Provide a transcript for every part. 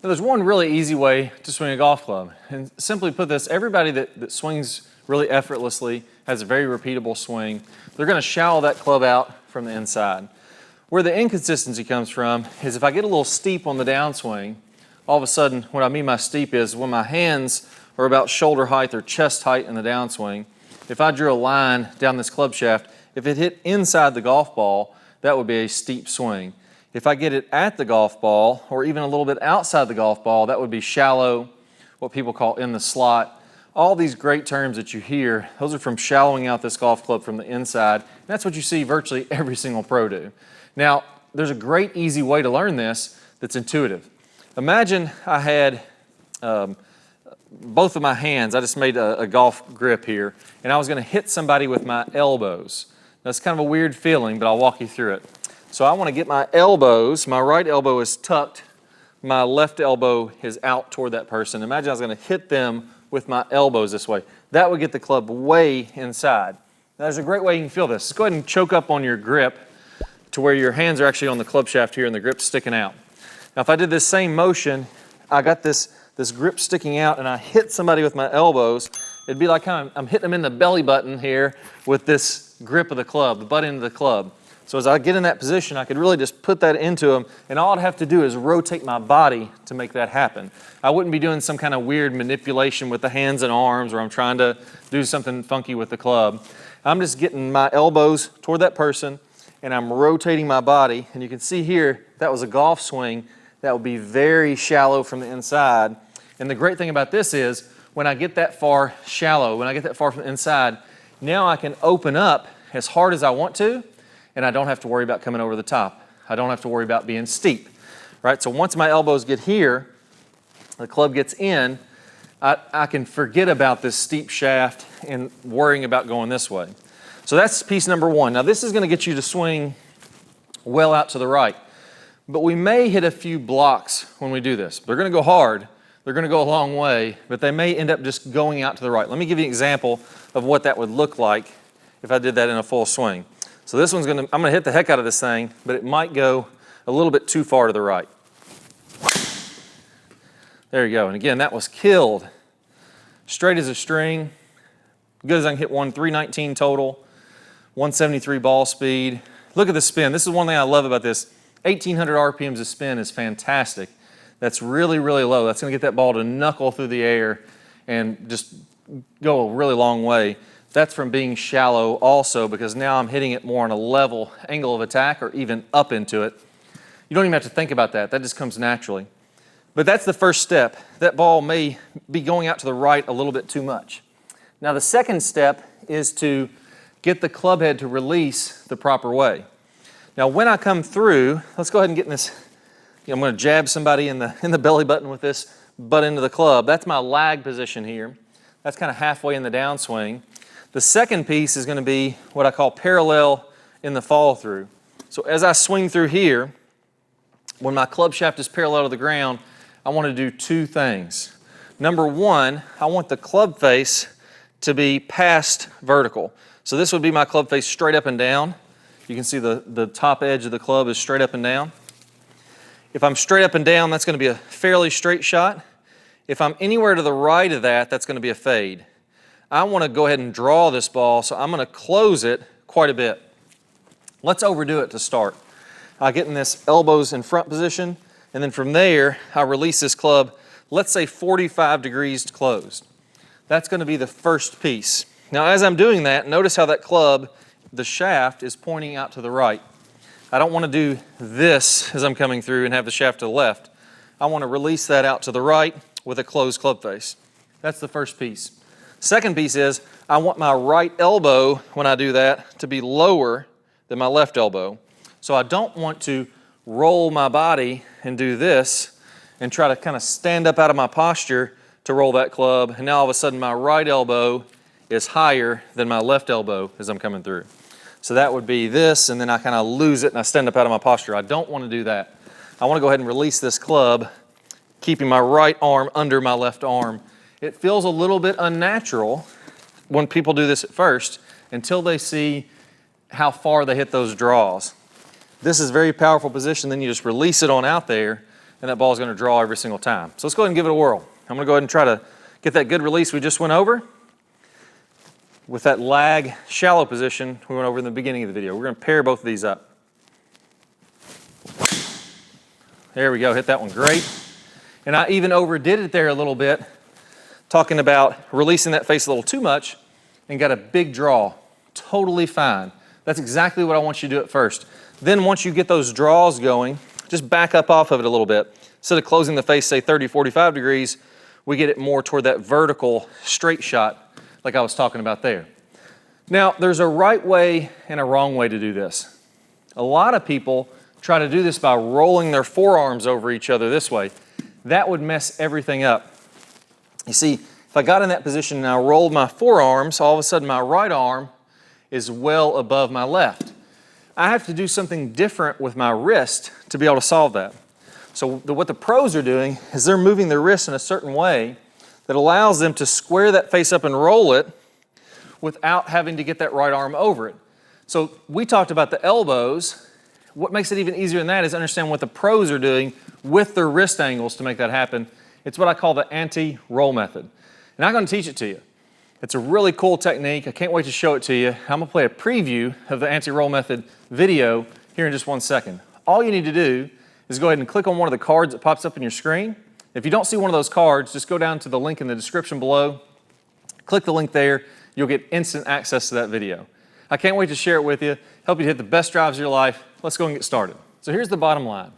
Now, there's one really easy way to swing a golf club. And simply put this, everybody that swings really effortlessly has a very repeatable swing. They're going to shallow that club out from the inside. Where the inconsistency comes from is if I get a little steep on the downswing, all of a sudden, what I mean by steep is when my hands are about shoulder height or chest height in the downswing, if I drew a line down this club shaft, if it hit inside the golf ball, that would be a steep swing. If I get it at the golf ball, or even a little bit outside the golf ball, that would be shallow, what people call in the slot. All these great terms that you hear, those are from shallowing out this golf club from the inside. And that's what you see virtually every single pro do. Now, there's a great easy way to learn this that's intuitive. Imagine I had both of my hands, I just made a golf grip here, and I was going to hit somebody with my elbows. That's kind of a weird feeling, but I'll walk you through it. So I want to get my elbows, my right elbow is tucked, my left elbow is out toward that person. Imagine I was going to hit them with my elbows this way. That would get the club way inside. Now, there's a great way you can feel this. Just go ahead and choke up on your grip to where your hands are actually on the club shaft here and the grip's sticking out. Now if I did this same motion, I got this grip sticking out and I hit somebody with my elbows, it'd be like I'm hitting them in the belly button here with this grip of the club, the butt end of the club. So as I get in that position, I could really just put that into them, and all I'd have to do is rotate my body to make that happen. I wouldn't be doing some kind of weird manipulation with the hands and arms, or I'm trying to do something funky with the club. I'm just getting my elbows toward that person, and I'm rotating my body, and you can see here, that was a golf swing that would be very shallow from the inside. And the great thing about this is, when I get that far shallow, when I get that far from the inside, now I can open up as hard as I want to, and I don't have to worry about coming over the top. I don't have to worry about being steep, right? So once my elbows get here, the club gets in, I can forget about this steep shaft and worrying about going this way. So that's piece number one. Now this is going to get you to swing well out to the right, but we may hit a few blocks when we do this. They're going to go hard, they're going to go a long way, but they may end up just going out to the right. Let me give you an example of what that would look like if I did that in a full swing. So this one's I'm going to hit the heck out of this thing, but it might go a little bit too far to the right. There you go. And again, that was killed. Straight as a string. Good as I can hit one, 319 total, 173 ball speed. Look at the spin. This is one thing I love about this. 1,800 RPMs of spin is fantastic. That's really, really low. That's going to get that ball to knuckle through the air and just go a really long way. That's from being shallow also, because now I'm hitting it more on a level angle of attack or even up into it. You don't even have to think about that. That just comes naturally. But that's the first step. That ball may be going out to the right a little bit too much. Now the second step is to get the club head to release the proper way. Now when I come through, let's go ahead and get in this. I'm going to jab somebody in the belly button with this butt end of the club. That's my lag position here. That's kind of halfway in the downswing. The second piece is going to be what I call parallel in the fall through. So as I swing through here, when my club shaft is parallel to the ground, I want to do two things. Number one, I want the club face to be past vertical. So this would be my club face straight up and down. You can see the top edge of the club is straight up and down. If I'm straight up and down, that's going to be a fairly straight shot. If I'm anywhere to the right of that, that's going to be a fade. I want to go ahead and draw this ball, so I'm going to close it quite a bit. Let's overdo it to start. I get in this elbows in front position, and then from there, I release this club, let's say 45 degrees closed. That's going to be the first piece. Now, as I'm doing that, notice how that club, the shaft, is pointing out to the right. I don't want to do this as I'm coming through and have the shaft to the left. I want to release that out to the right with a closed club face. That's the first piece. Second piece is, I want my right elbow, when I do that, to be lower than my left elbow. So I don't want to roll my body and do this and try to kind of stand up out of my posture to roll that club. And now all of a sudden my right elbow is higher than my left elbow as I'm coming through. So that would be this, and then I kind of lose it and I stand up out of my posture. I don't want to do that. I want to go ahead and release this club, keeping my right arm under my left arm. It feels a little bit unnatural when people do this at first until they see how far they hit those draws. This is a very powerful position. Then you just release it on out there, and that ball is going to draw every single time. So let's go ahead and give it a whirl. I'm going to go ahead and try to get that good release we just went over with that lag shallow position we went over in the beginning of the video. We're going to pair both of these up. There we go, hit that one great. And I even overdid it there a little bit, talking about releasing that face a little too much and got a big draw. Totally fine. That's exactly what I want you to do at first. Then once you get those draws going, just back up off of it a little bit. Instead of closing the face, say 30, 45 degrees, we get it more toward that vertical straight shot like I was talking about there. Now, there's a right way and a wrong way to do this. A lot of people try to do this by rolling their forearms over each other this way. That would mess everything up. You see, if I got in that position and I rolled my forearms, all of a sudden my right arm is well above my left. I have to do something different with my wrist to be able to solve that. So what the pros are doing is they're moving their wrist in a certain way that allows them to square that face up and roll it without having to get that right arm over it. So we talked about the elbows. What makes it even easier than that is understand what the pros are doing with their wrist angles to make that happen. It's what I call the anti-roll method. And I'm going to teach it to you. It's a really cool technique. I can't wait to show it to you. I'm going to play a preview of the anti-roll method video here in just 1 second. All you need to do is go ahead and click on one of the cards that pops up on your screen. If you don't see one of those cards, just go down to the link in the description below. Click the link there. You'll get instant access to that video. I can't wait to share it with you, help you hit the best drives of your life. Let's go and get started. So here's the bottom line.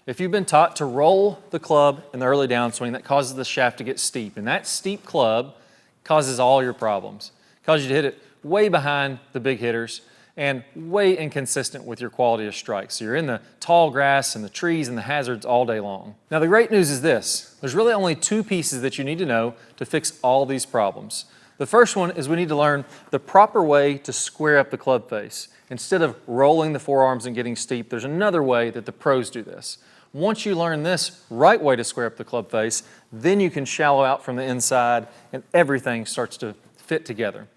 If you've been taught to roll the club in the early downswing, that causes the shaft to get steep. And that steep club causes all your problems. Causes you to hit it way behind the big hitters and way inconsistent with your quality of strike. So you're in the tall grass and the trees and the hazards all day long. Now the great news is this. There's really only 2 pieces that you need to know to fix all these problems. The first one is we need to learn the proper way to square up the club face. Instead of rolling the forearms and getting steep, there's another way that the pros do this. Once you learn this right way to square up the club face, then you can shallow out from the inside and everything starts to fit together.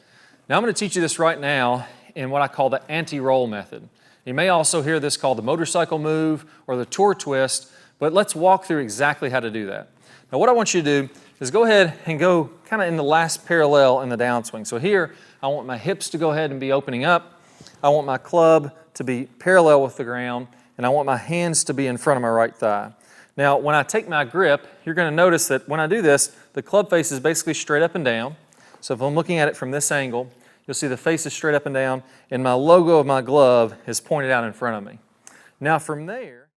Now I'm going to teach you this right now in what I call the anti-roll method. You may also hear this called the motorcycle move or the tour twist, but let's walk through exactly how to do that. Now what I want you to do is go ahead and go kind of in the last parallel in the downswing. So here, I want my hips to go ahead and be opening up. I want my club to be parallel with the ground, and I want my hands to be in front of my right thigh. Now, when I take my grip, you're going to notice that when I do this, the club face is basically straight up and down. So if I'm looking at it from this angle, you'll see the face is straight up and down, and my logo of my glove is pointed out in front of me. Now from there,